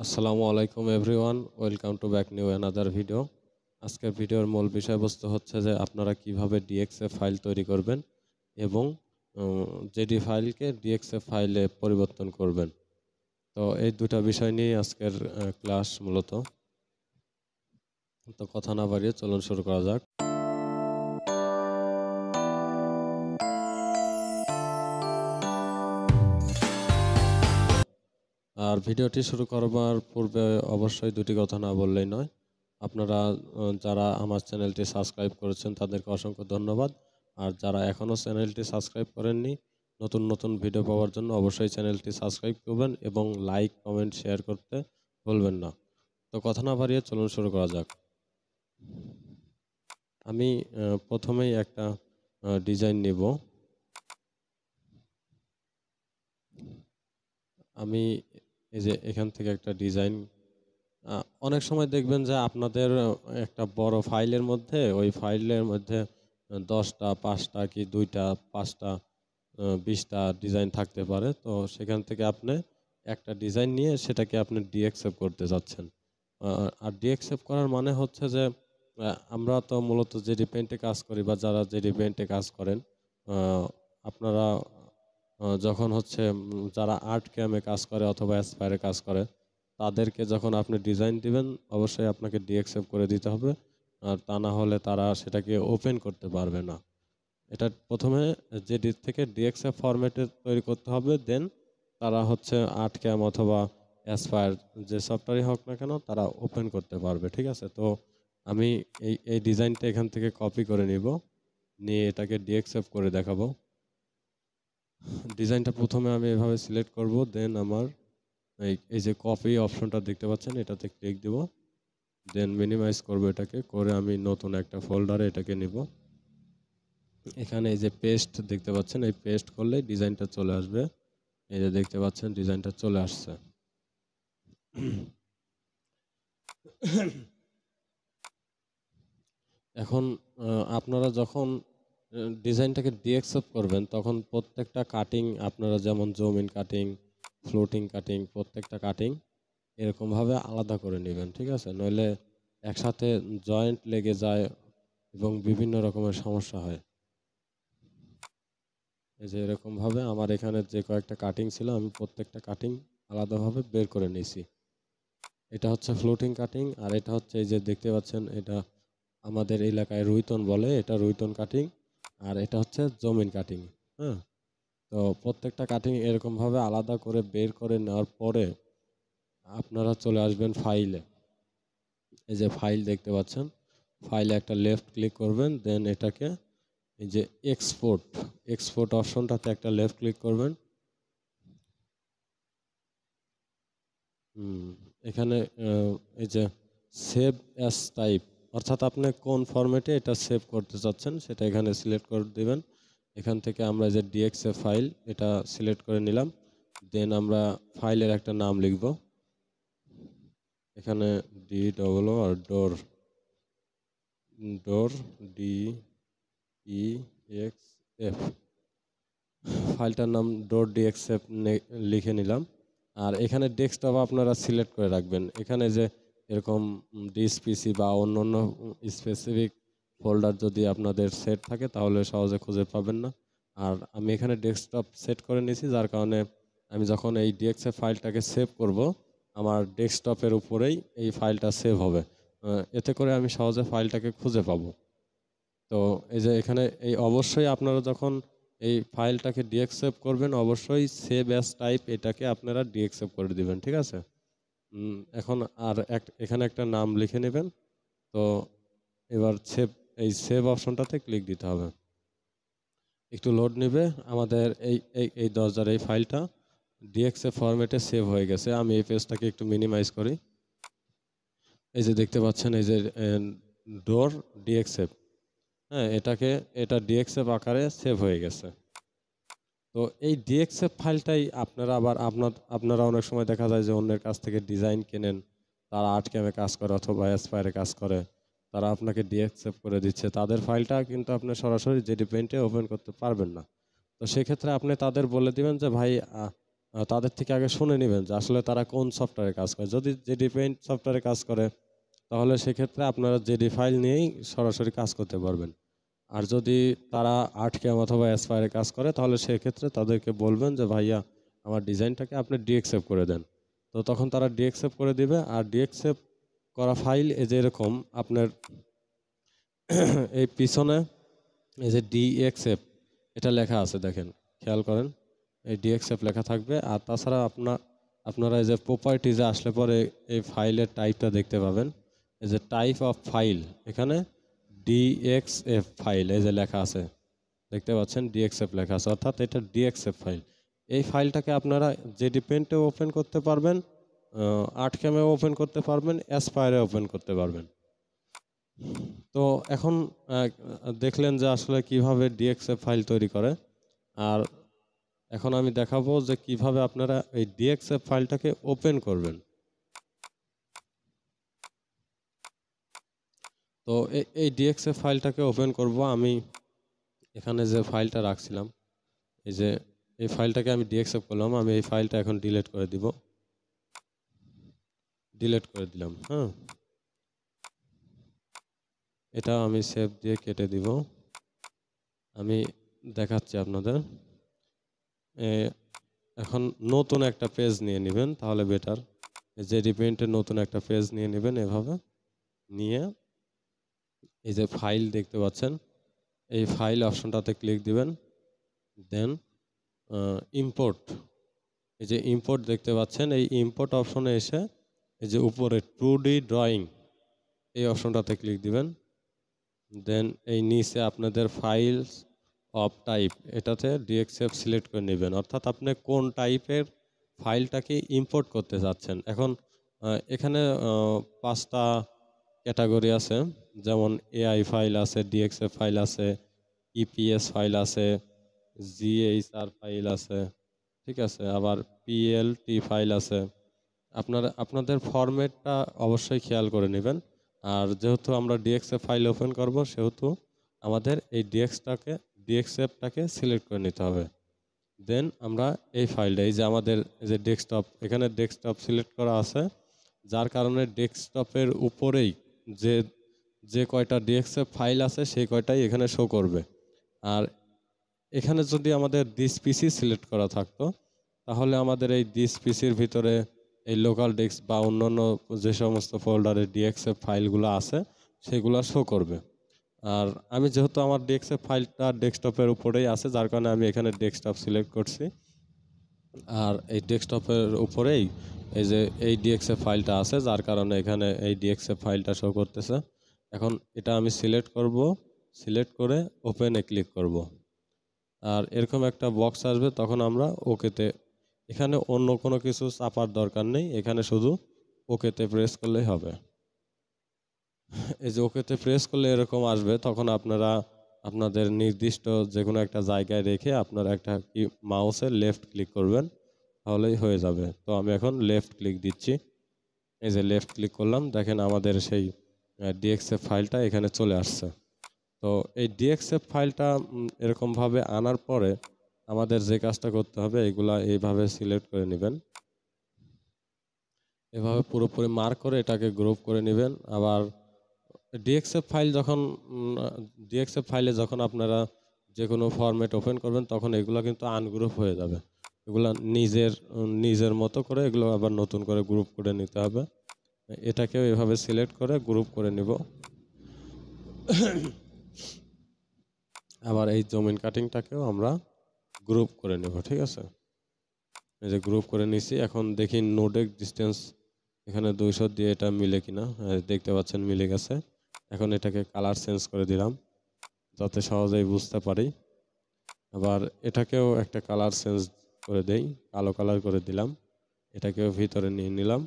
আসসালামু আলাইকুম everyone, welcome to back new another video. আজকের ভিডিওর মূল বিষয়বস্তু হচ্ছে যে আপনারা কিভাবে ডিএক্সএফ ফাইল তৈরি করবেন এবং জেডি ফাইলকে ডিএক্সএফ ফাইলে পরিবর্তন করবেন। তো এই দুটা বিষয় নিয়ে আজকের ক্লাস মূলত। তো কথা না বাড়িয়ে চলুন শুরু করা যাক। আর ভিডিওটি শুরু করবার পূর্বে অবশ্যই দুটি কথা না বললেই নয়। আপনারা যারা আমার চ্যানেলটি সাবস্ক্রাইব করেছেন তাদেরকে অসংখ্য ধন্যবাদ। আর যারা এখনও চ্যানেলটি সাবস্ক্রাইব করেননি, নতুন নতুন ভিডিও পাওয়ার জন্য অবশ্যই চ্যানেলটি সাবস্ক্রাইব করবেন এবং লাইক, কমেন্ট, শেয়ার করতে ভুলবেন না। তো কথা না বাড়িয়ে চলুন শুরু করা যাক। আমি প্রথমেই একটা ডিজাইন নিব। আমি এই যে এখান থেকে একটা ডিজাইন, অনেক সময় দেখবেন যে আপনাদের একটা বড় ফাইলের মধ্যে, ওই ফাইলের মধ্যে 10টা, 5টা কি 2টা, 5টা, 20টা ডিজাইন থাকতে পারে। তো সেখান থেকে আপনি একটা ডিজাইন নিয়ে সেটাকে আপনি ডিএক্সএফ করতে যাচ্ছেন। আর ডিএক্সএফ করার মানে হচ্ছে যে আমরা তো মূলত জেডি পেইন্টে কাজ করি, বা যারা জেডি পেইন্টে কাজ করেন, আপনারা যখন হচ্ছে যারা আর্ট ক্যামে কাজ করে অথবা অ্যাসপায়ারে কাজ করে, তাদেরকে যখন আপনি ডিজাইন দিবেন অবশ্যই আপনাকে ডিএক্সএফ করে দিতে হবে। আর তা না হলে তারা সেটাকে ওপেন করতে পারবে না। এটা প্রথমে জেডি থেকে ডিএক্সএফ ফরম্যাটে তৈরি করতে হবে, দেন তারা হচ্ছে আর্ট ক্যাম অথবা অ্যাসপায়ার যে সফটওয়্যারই হোক না কেন তারা ওপেন করতে পারবে। ঠিক আছে, তো আমি এই ডিজাইনটা এখান থেকে কপি করে নিব, নিয়ে এটাকে ডিএক্সএফ করে দেখাবো। ডিজাইনটা প্রথমে আমি এভাবে সিলেক্ট করব, দেন আমার এই যে কপি অপশনটা দেখতে পাচ্ছেন, এটাতে ক্লিক দিব, দেন মিনিমাইজ করব। এটাকে করে আমি নতুন একটা ফোল্ডারে এটাকে নিব। এখানে এই যে পেস্ট দেখতে পাচ্ছেন, এই পেস্ট করলে ডিজাইনটা চলে আসবে। এই যে দেখতে পাচ্ছেন ডিজাইনটা চলে আসছে। এখন আপনারা যখন ডিজাইনটাকে ডিএক্সএফ করবেন তখন প্রত্যেকটা কাটিং আপনারা যেমন zoom in cutting, floating cutting, প্রত্যেকটা কাটিং এরকমভাবে আলাদা করে নেবেন। ঠিক আছে, নইলে একসাথে জয়েন্ট লেগে যায় এবং বিভিন্ন রকমের সমস্যা হয়। এই যে এরকমভাবে আমার এখানে যে কয়েকটা কাটিং ছিল আমি প্রত্যেকটা কাটিং আলাদাভাবে বের করে নিয়েছি। এটা হচ্ছে ফ্লোটিং কাটিং, আর এটা হচ্ছে এই যে দেখতে পাচ্ছেন, এটা আমাদের এলাকায় রুইতন বলে, এটা রুইতন কাটিং। আর এটা হচ্ছে জমিন কাটিং। হ্যাঁ, তো প্রত্যেকটা কাটিং এরকমভাবে আলাদা করে বের করে নেওয়ার পরে আপনারা চলে আসবেন ফাইলে। এই যে ফাইল দেখতে পাচ্ছেন, ফাইলে একটা লেফট ক্লিক করবেন, দেন এটাকে এই যে এক্সপোর্ট অপশনটাতে একটা লেফট ক্লিক করবেন। এখানে এই যে সেভ অ্যাজ টাইপ, অর্থাৎ আপনি কোন ফরম্যাটে এটা সেভ করতে চাচ্ছেন সেটা এখানে সিলেক্ট করে দিবেন। এখান থেকে আমরা যে ডিএক্সএফ ফাইল এটা সিলেক্ট করে নিলাম, দেন আমরা ফাইলের একটা নাম লিখব। এখানে ডি ডবল ও আর ডোর, ডি ই এক্স এফ, ফাইলটার নাম ডোর ডিএক্সএফ লিখে নিলাম। আর এখানে ডেস্কটপ আপনারা সিলেক্ট করে রাখবেন। এখানে যে এরকম ডিএসপিসি বা অন্য অন্য স্পেসিফিক ফোল্ডার যদি আপনাদের সেট থাকে তাহলে সহজে খুঁজে পাবেন না। আর আমি এখানে ডেস্কটপ সেট করে নিয়েছি, যার কারণে আমি যখন এই ডিএক্সএফ ফাইলটাকে সেভ করব আমার ডেস্কটপের উপরেই এই ফাইলটা সেভ হবে। এতে করে আমি সহজে ফাইলটাকে খুঁজে পাবো। তো এই যে এখানে এই অবশ্যই আপনারা যখন এই ফাইলটাকে ডিএক্সএফ করবেন অবশ্যই সেভ অ্যাজ টাইপ এটাকে আপনারা ডিএক্সএফ করে দিবেন। ঠিক আছে, এখন আর এখানে একটা নাম লিখে নেবেন। তো এবার সেভ অপশনটাতে ক্লিক দিতে হবে। একটু লোড নেবে। আমাদের এই দরজার এই ফাইলটা ডিএক্সএফ ফরম্যাটে সেভ হয়ে গেছে। আমি এই পেজটাকে একটু মিনিমাইজ করি। এই যে দেখতে পাচ্ছেন, এই যে ডোর ডিএক্সএফ, হ্যাঁ, এটা ডিএক্সএফ আকারে সেভ হয়ে গেছে। তো এই ডিএক্সএফ ফাইলটাই আপনারা আবার আপনারা অনেক সময় দেখা যায় যে অন্যের কাছ থেকে ডিজাইন কেনেন, তারা আর্ট ক্যামে কাজ করে অথবা অ্যাসপায়ারে কাজ করে, তারা আপনাকে ডিএক্সএফ করে দিচ্ছে। তাদের ফাইলটা কিন্তু আপনি সরাসরি জেডি পেইন্টে ওপেন করতে পারবেন না। তো সেক্ষেত্রে আপনি তাদের বলে দিবেন যে ভাই তাদের থেকে আগে শুনে নেবেন যে আসলে তারা কোন সফটওয়্যারে কাজ করে। যদি জেডি পেইন্ট সফটওয়্যারে কাজ করে তাহলে সেক্ষেত্রে আপনারা জেডি ফাইল নিয়েই সরাসরি কাজ করতে পারবেন। আর যদি তারা আর্টক্যাম অথবা অ্যাসপায়ারে কাজ করে তাহলে সেক্ষেত্রে তাদেরকে বলবেন যে ভাইয়া আমার ডিজাইনটাকে আপনি ডিএক্সএফ করে দেন। তো তখন তারা ডিএক্সএফ করে দিবে। আর ডিএক্সএফ করা ফাইল এই যে এরকম আপনার এই পিছনে এই যে ডিএক্সএফ এটা লেখা আছে, দেখেন খেয়াল করেন, এই ডিএক্সএফ লেখা থাকবে। আর তাছাড়া আপনারা এই যে প্রপার্টিজে আসলে পরে এই ফাইলের টাইপটা দেখতে পাবেন, এই যে টাইপ অফ ফাইল, এখানে ডিএক্সএফ ফাইল এই যে লেখা আছে, দেখতে পাচ্ছেন ডিএক্সএফ লেখা আছে, অর্থাৎ এটা ডিএক্সএফ ফাইল। এই ফাইলটাকে আপনারা জেডি পেইন্টেও ওপেন করতে পারবেন, আর্টক্যামেও ওপেন করতে পারবেন, অ্যাসপায়ারে ওপেন করতে পারবেন। তো এখন দেখলেন যে আসলে কিভাবে ডিএক্সএফ ফাইল তৈরি করে। আর এখন আমি দেখাবো যে কিভাবে আপনারা এই ডিএক্সএফ ফাইলটাকে ওপেন করবেন। তো এই ডিএক্সএফ ফাইলটাকে ওপেন করব আমি এখানে যে ফাইলটা রাখছিলাম, এই যে এই ফাইলটাকে আমি ডিএক্সএফ করলাম। আমি এই ফাইলটা এখন ডিলিট করে দিব, ডিলিট করে দিলাম। হ্যাঁ, এটা আমি সেভ দিয়ে কেটে দিব। আমি দেখাচ্ছি আপনাদের। এখন নতুন একটা পেজ নিয়ে নেবেন তাহলে বেটার। জেডি পেইন্টের নতুন একটা পেজ নিয়ে নেবেন, এভাবে নিয়ে এই যে ফাইল দেখতে পাচ্ছেন, এই ফাইল অপশনটাতে ক্লিক দিবেন। দেন ইম্পোর্ট, এই যে ইম্পোর্ট দেখতে পাচ্ছেন, এই ইম্পোর্ট অপশনে এসে এই যে উপরে 2D ড্রয়িং এই অপশনটাতে ক্লিক দিবেন। দেন এই নিচে আপনাদের ফাইলস অফ টাইপ এটাতে ডিএক্সএফ সিলেক্ট করে নেবেন, অর্থাৎ আপনি কোন টাইপের ফাইলটাকে ইম্পোর্ট করতে চাচ্ছেন। এখন এখানে 5টা ক্যাটাগরি আছে, যেমন এআই ফাইল আছে, ডিএক্সএফ ফাইল আছে, ইপিএস ফাইল আছে, জিএইচআর ফাইল আছে, ঠিক আছে, আবার পিএলটি ফাইল আছে। আপনাদের ফরম্যাটটা অবশ্যই খেয়াল করে নেবেন। আর যেহেতু আমরা ডিএক্সএফ ফাইল ওপেন করব সেহেতু আমাদের এই ডিএক্সএফটাকে সিলেক্ট করে নিতে হবে। দেন আমরা এই ফাইলটা, এই যে আমাদের এই যে ডেস্কটপ, এখানে ডেস্কটপ সিলেক্ট করা আছে, যার কারণে ডেস্কটপের উপরেই যে যে কয়টা ডিএক্সএফ ফাইল আছে সেই কয়টাই এখানে শো করবে। আর এখানে যদি আমাদের দিস পিসি সিলেক্ট করা থাকতো তাহলে আমাদের এই দিস পিসির ভিতরে এই লোকাল ডেস্ক বা অন্যান্য যে সমস্ত ফোল্ডারে ডিএক্সএফ ফাইলগুলো আছে সেগুলো শো করবে। আর আমি যেহেতু আমার ডিএক্সএফ ফাইলটা ডেস্কটপের উপরেই আছে যার কারণে আমি এখানে ডেস্কটপ সিলেক্ট করছি। আর এই ডেস্কটপের উপরেই এই যে এই ডিএক্সএফ ফাইলটা আছে যার কারণে এখানে এই ডিএক্সএফ ফাইলটা শো করতেছে। এখন এটা আমি সিলেক্ট করব, সিলেক্ট করে ওপেনে ক্লিক করব। আর এরকম একটা বক্স আসবে, তখন আমরা ওকেতে, এখানে অন্য কোনো কিছু চাপার দরকার নেই, এখানে শুধু ওকেতে প্রেস করলেই হবে। এই যে ওকেতে প্রেস করলে এরকম আসবে, তখন আপনারা আপনাদের নির্দিষ্ট যে কোনো একটা জায়গায় রেখে আপনারা একটা কি মাউসের লেফট ক্লিক করবেন, তাহলেই হয়ে যাবে। তো আমি এখন লেফট ক্লিক দিচ্ছি, এই যে লেফট ক্লিক করলাম, দেখেন আমাদের সেই ডিএক্সএফ ফাইলটা এখানে চলে আসছে। তো এই ডিএক্সএফ ফাইলটা এরকমভাবে আনার পরে আমাদের যে কাজটা করতে হবে, এগুলা এইভাবে সিলেক্ট করে নেবেন, এভাবে পুরোপুরি মার্ক করে এটাকে গ্রুপ করে নেবেন। আবার ডিএক্সএফ ফাইলে যখন আপনারা যে কোনো ফরম্যাট ওপেন করবেন তখন এগুলো কিন্তু আনগ্রুপ হয়ে যাবে। এগুলা নিজের মতো করে এগুলো আবার নতুন করে গ্রুপ করে নিতে হবে। এটাকেও এভাবে সিলেক্ট করে গ্রুপ করে নিব। আবার এই জমিন কাটিংটাকেও আমরা গ্রুপ করে নেব, ঠিক আছে। এই যে গ্রুপ করে নিছি, এখন দেখি নোডেক ডিস্টেন্স এখানে 200 দিয়ে এটা মিলে কিনা। দেখতে পাচ্ছেন মিলে গেছে। এখন এটাকে কালার চেঞ্জ করে দিলাম যাতে সহজেই বুঝতে পারি। আবার এটাকেও একটা কালার চেঞ্জ করে দেই, কালো কালার করে দিলাম, এটাকেও ভিতরে নিয়ে নিলাম।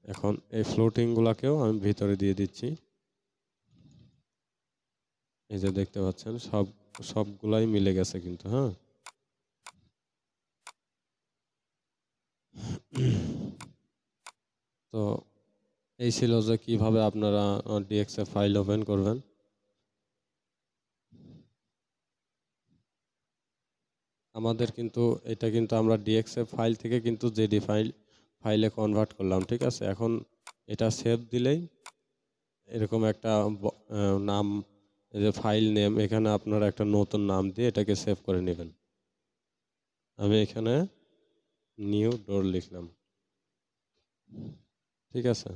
এখন এই ফ্লোটিংগুলোকেও আমি ভিতরে দিয়ে দিচ্ছি। এই যে দেখতে পাচ্ছেন সবগুলাই মিলে গেছে কিন্তু। হ্যাঁ, তো এই ছিল যে কিভাবে আপনারা ডিএক্সএফ ফাইল ওপেন করবেন। আমাদের কিন্তু এটা কিন্তু আমরা DXF ফাইল থেকে কিন্তু জেডি ফাইলে কনভার্ট করলাম, ঠিক আছে। এখন এটা সেভ দিলেই এরকম একটা নাম, এই যে ফাইল নেম, এখানে আপনারা একটা নতুন নাম দিয়ে এটাকে সেভ করে নেবেন। আমি এখানে নিউ ডোর লিখলাম, ঠিক আছে।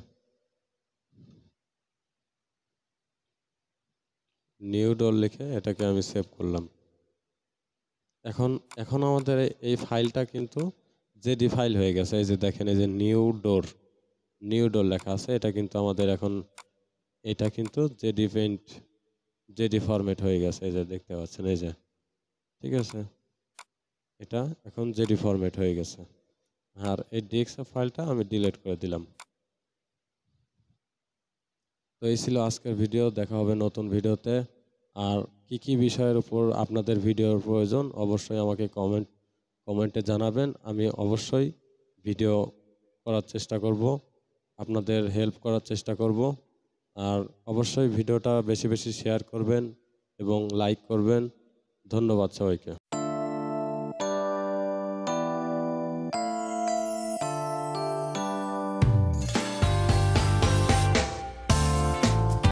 নিউ ডোর লিখে এটাকে আমি সেভ করলাম। এখন এখন আমাদের এই ফাইলটা কিন্তু জেডি ফাইল হয়ে গেছে। এই যে দেখেন, এই যে নিউ ডোর লেখা আছে, এটা কিন্তু আমাদের এখন এটা কিন্তু জেডি ফরম্যাট হয়ে গেছে, এই যে দেখতে পাচ্ছেন, এই যে, ঠিক আছে। এটা এখন জেডি ফরম্যাট হয়ে গেছে। আর এই DXF ফাইলটা আমি ডিলিট করে দিলাম। তো এই ছিল আজকের ভিডিও। দেখা হবে নতুন ভিডিওতে। আর কি বিষয়ের উপর আপনাদের ভিডিওর প্রয়োজন অবশ্যই আমাকে কমেন্টে জানাবেন। আমি অবশ্যই ভিডিও করার চেষ্টা করব, আপনাদের হেল্প করার চেষ্টা করব। আর অবশ্যই ভিডিওটা বেশি বেশি শেয়ার করবেন এবং লাইক করবেন। ধন্যবাদ সবাইকে।